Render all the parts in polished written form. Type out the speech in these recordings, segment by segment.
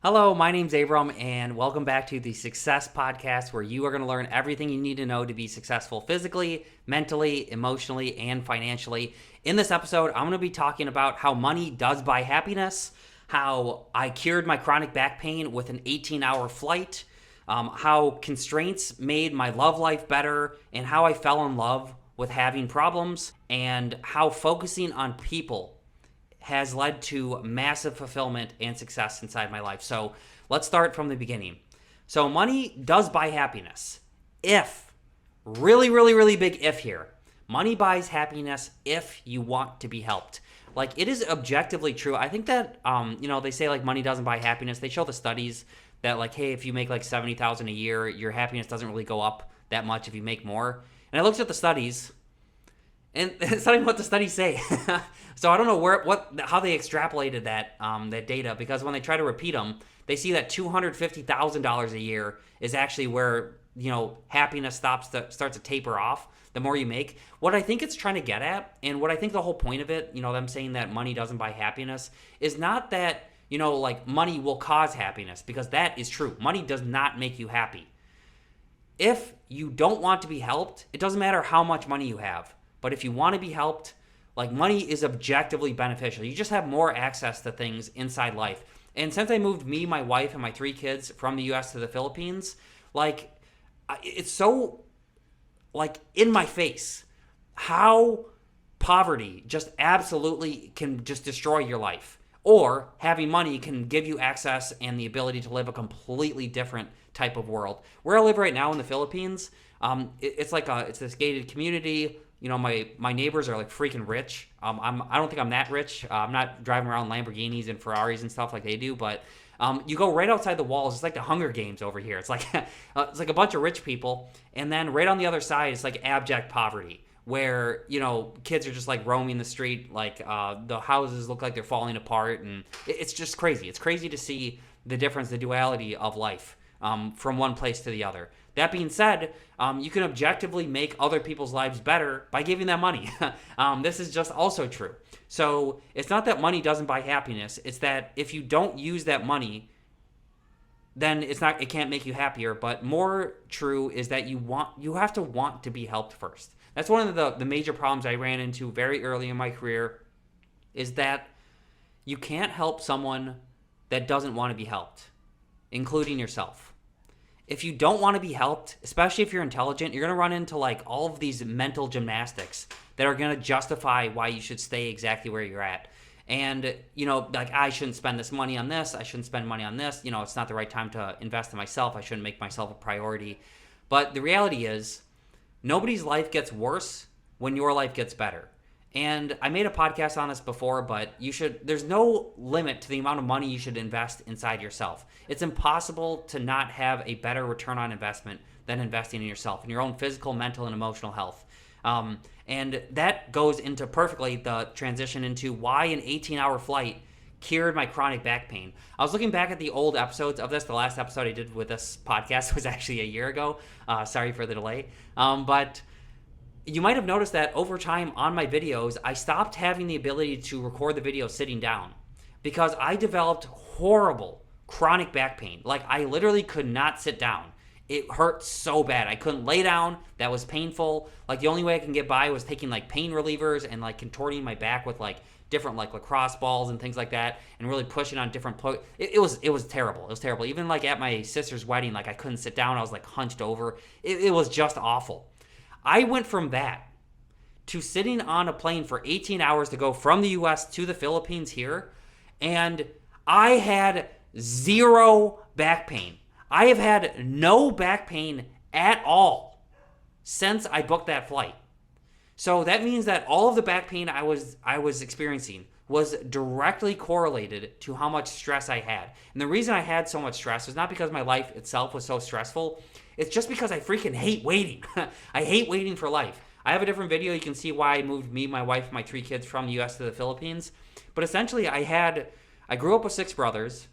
Hello, my name's Abram, and welcome back to the Success Podcast, where you are going to learn everything you need to know to be successful physically, mentally, emotionally, and financially. In this episode, I'm going to be talking about how money does buy happiness, how I cured my chronic back pain with an 18-hour flight, how constraints made my love life better, and how I fell in love with having problems, and how focusing on people has led to massive fulfillment and success inside my life. So let's start from the beginning. So money does buy happiness. If, really big if here, money buys happiness if you want to be helped. Like, it is objectively true. I think that, they say like money doesn't buy happiness. They show the studies that like, hey, if you make like $70,000 a year, your happiness doesn't really go up that much if you make more. And I looked at the studies, and it's not even what the studies say. So I don't know how they extrapolated that data, because when they try to repeat them, they see that $250,000 a year is actually where happiness starts to taper off the more you make. What I think it's trying to get at, and what I think the whole point of it, them saying that money doesn't buy happiness, is not that like money will cause happiness, because that is true. Money does not make you happy. If you don't want to be helped, it doesn't matter how much money you have. But if you want to be helped, like, money is objectively beneficial. You just have more access to things inside life. And since I moved me, my wife, and my 3 kids from the U.S. to the Philippines, like, it's so, like, in my face how poverty just absolutely can just destroy your life. Or having money can give you access and the ability to live a completely different type of world. Where I live right now in the Philippines, it's this gated community. My neighbors are like freaking rich. I don't think I'm that rich. I'm not driving around Lamborghinis and Ferraris and stuff like they do. But you go right outside the walls. It's like the Hunger Games over here. It's like a bunch of rich people, and then right on the other side, it's like abject poverty, where kids are just like roaming the street. Like the houses look like they're falling apart, and it's just crazy. It's crazy to see the difference, the duality of life from one place to the other. That being said, you can objectively make other people's lives better by giving them money. This is just also true. So it's not that money doesn't buy happiness. It's that if you don't use that money, then it can't make you happier. But more true is that you have to want to be helped first. That's one of the major problems I ran into very early in my career, is that you can't help someone that doesn't want to be helped, including yourself. If you don't want to be helped, especially if you're intelligent, you're going to run into like all of these mental gymnastics that are going to justify why you should stay exactly where you're at. And, like, I shouldn't spend this money on this. I shouldn't spend money on this. It's not the right time to invest in myself. I shouldn't make myself a priority. But the reality is, nobody's life gets worse when your life gets better. And I made a podcast on this before, but there's no limit to the amount of money you should invest inside yourself. It's impossible to not have a better return on investment than investing in yourself, in your own physical, mental, and emotional health. And that goes into perfectly the transition into why an 18-hour flight cured my chronic back pain. I was looking back at the old episodes of this. The last episode I did with this podcast was actually a year ago. Sorry for the delay. But you might have noticed that over time on my videos, I stopped having the ability to record the video sitting down, because I developed horrible chronic back pain. Like, I literally could not sit down. It hurt so bad. I couldn't lay down. That was painful. Like, the only way I can get by was taking like pain relievers and like contorting my back with like different like lacrosse balls and things like that, and really pushing on different it was terrible. It was terrible. Even like at my sister's wedding, like I couldn't sit down. I was like hunched over. It was just awful. I went from that to sitting on a plane for 18 hours to go from the U.S. to the Philippines here, and I had zero back pain. I have had no back pain at all since I booked that flight. So that means that all of the back pain I was experiencing was directly correlated to how much stress I had. And the reason I had so much stress was not because my life itself was so stressful. It's just because I freaking hate waiting. I hate waiting for life. I have a different video. You can see why I moved me, my wife, and my 3 kids from the U.S. to the Philippines. But essentially, I grew up with 6 brothers,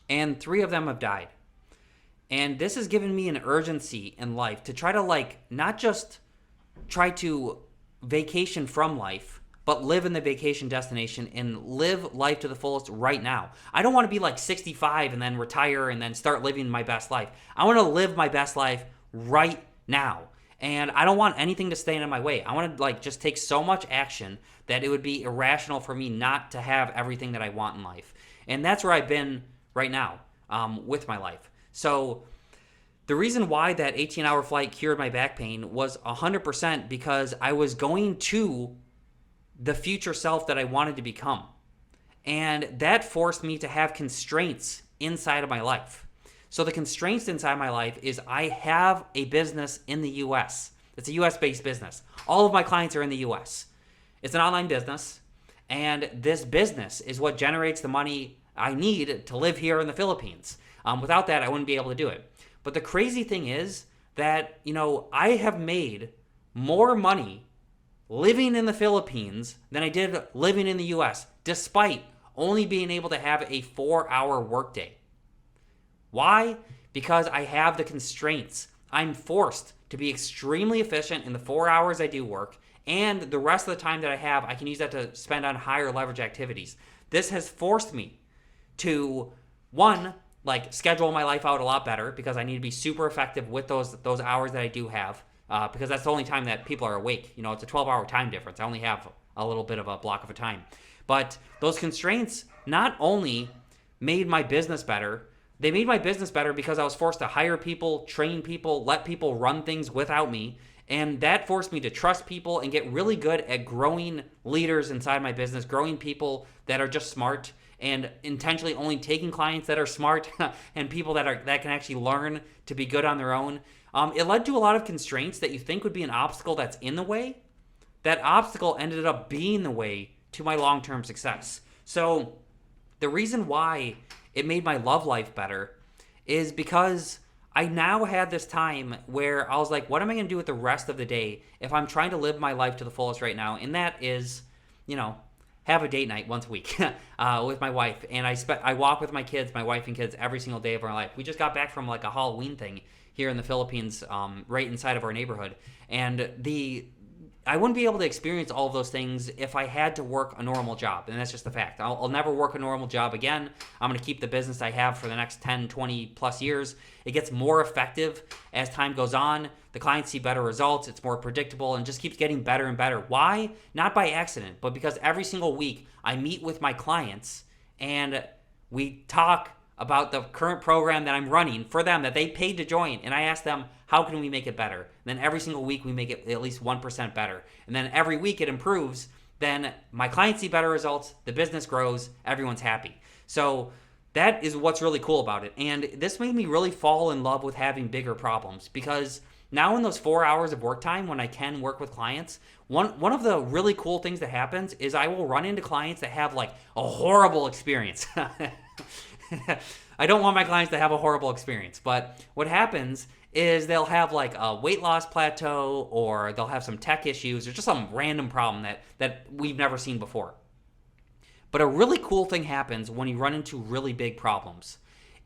and 3 of them have died. And this has given me an urgency in life to try to, like, not just try to vacation from life, but live in the vacation destination and live life to the fullest right now. I don't want to be like 65 and then retire and then start living my best life. I want to live my best life right now. And I don't want anything to stand in my way. I want to like just take so much action that it would be irrational for me not to have everything that I want in life. And that's where I've been right now with my life. So the reason why that 18-hour flight cured my back pain was 100% because I was going to the future self that I wanted to become. And that forced me to have constraints inside of my life. So the constraints inside my life is I have a business in the US. It's a US-based business. All of my clients are in the US. It's an online business, and this business is what generates the money I need to live here in the Philippines. Without that, I wouldn't be able to do it. But the crazy thing is that, I have made more money living in the Philippines than I did living in the US, despite only being able to have a 4-hour workday. Why? Because I have the constraints. I'm forced to be extremely efficient in the 4 hours I do work, and the rest of the time that I have, I can use that to spend on higher leverage activities. This has forced me to, one, schedule my life out a lot better because I need to be super effective with those hours that I do have because that's the only time that people are awake. It's a 12-hour time difference. I only have a little bit of a block of a time. But those constraints not only made my business better, they made my business better because I was forced to hire people, train people, let people run things without me. And that forced me to trust people and get really good at growing leaders inside my business, growing people that are just smart and intentionally only taking clients that are smart and people that can actually learn to be good on their own. It led to a lot of constraints that you think would be an obstacle that's in the way. That obstacle ended up being the way to my long-term success. So the reason why it made my love life better is because I now had this time where I was like, what am I going to do with the rest of the day if I'm trying to live my life to the fullest right now? And that is, have a date night once a week with my wife. And I walk with my kids, my wife and kids, every single day of our life. We just got back from a Halloween thing here in the Philippines, right inside of our neighborhood. And I wouldn't be able to experience all of those things if I had to work a normal job. And that's just the fact. I'll never work a normal job again. I'm going to keep the business I have for the next 10, 20 plus years. It gets more effective as time goes on. The clients see better results. It's more predictable and just keeps getting better and better. Why? Not by accident, but because every single week I meet with my clients and we talk about the current program that I'm running for them that they paid to join. And I ask them, how can we make it better? And then every single week we make it at least 1% better. And then every week it improves. Then my clients see better results. The business grows. Everyone's happy. So that is what's really cool about it. And this made me really fall in love with having bigger problems because now in those 4 hours of work time when I can work with clients, one of the really cool things that happens is I will run into clients that have a horrible experience. I don't want my clients to have a horrible experience, but what happens is they'll have a weight loss plateau or they'll have some tech issues or just some random problem that we've never seen before. But a really cool thing happens when you run into really big problems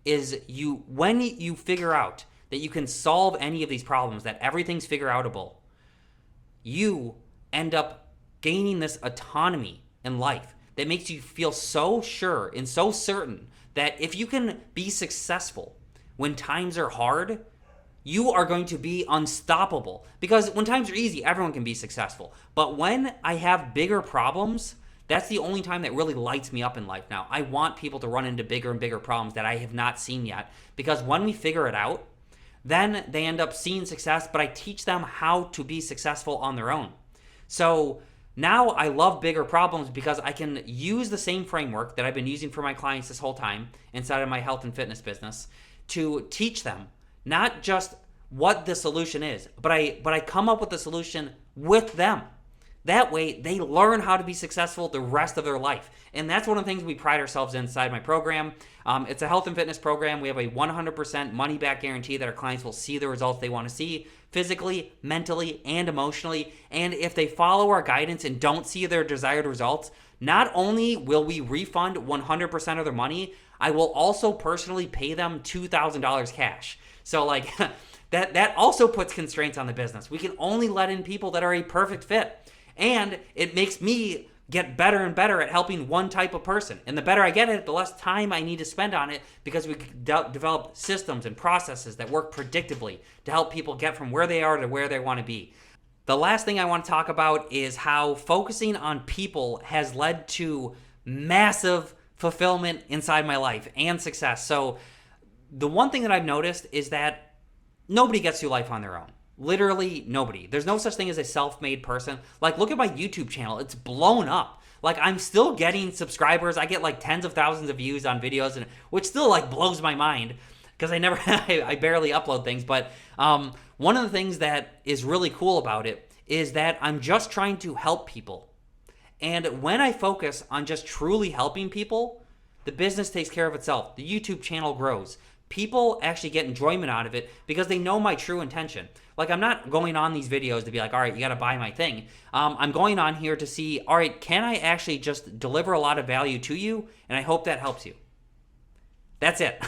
is when you figure out that you can solve any of these problems, that everything's figure outable, you end up gaining this autonomy in life that makes you feel so sure and so certain that if you can be successful when times are hard, you are going to be unstoppable. Because when times are easy, everyone can be successful. But when I have bigger problems, that's the only time that really lights me up in life now. I want people to run into bigger and bigger problems that I have not seen yet. Because when we figure it out, then they end up seeing success, but I teach them how to be successful on their own. So now I love bigger problems because I can use the same framework that I've been using for my clients this whole time inside of my health and fitness business to teach them not just what the solution is, but I come up with the solution with them. That way, they learn how to be successful the rest of their life. And that's one of the things we pride ourselves in inside my program. It's a health and fitness program. We have a 100% money-back guarantee that our clients will see the results they want to see physically, mentally, and emotionally. And if they follow our guidance and don't see their desired results, not only will we refund 100% of their money, I will also personally pay them $2,000 cash. So that also puts constraints on the business. We can only let in people that are a perfect fit. And it makes me get better and better at helping one type of person. And the better I get at it, the less time I need to spend on it, because we develop systems and processes that work predictably to help people get from where they are to where they want to be. The last thing I want to talk about is how focusing on people has led to massive fulfillment inside my life and success. So the one thing that I've noticed is that nobody gets through life on their own. Literally nobody. There's no such thing as a self-made person. Like, look at my YouTube channel. It's blown up. Like, I'm still getting subscribers. I get like tens of thousands of views on videos, and which still like blows my mind because I barely upload things. But one of the things that is really cool about it is that I'm just trying to help people. And when I focus on just truly helping people, the business takes care of itself. The YouTube channel grows. People actually get enjoyment out of it because they know my true intention. Like, I'm not going on these videos to be like, all right, you got to buy my thing. I'm going on here to see, all right, can I actually just deliver a lot of value to you? And I hope that helps you. That's it.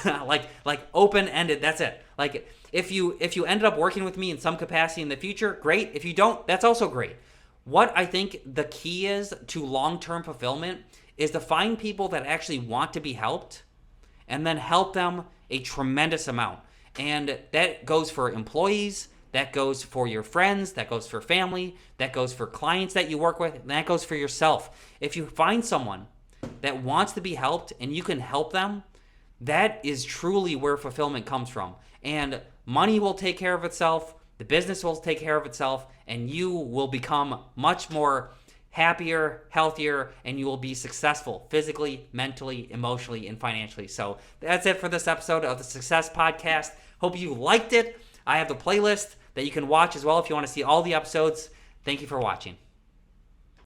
like open-ended. That's it. Like, if you ended up working with me in some capacity in the future, great. If you don't, that's also great. What I think the key is to long-term fulfillment is to find people that actually want to be helped and then help them a tremendous amount. And that goes for employees, that goes for your friends, that goes for family, that goes for clients that you work with, and that goes for yourself. If you find someone that wants to be helped and you can help them, that is truly where fulfillment comes from. And money will take care of itself, the business will take care of itself, and you will become much more happier, healthier, and you will be successful physically, mentally, emotionally, and financially. So that's it for this episode of the Success Podcast. Hope you liked it. I have the playlist that you can watch as well if you want to see all the episodes. Thank you for watching.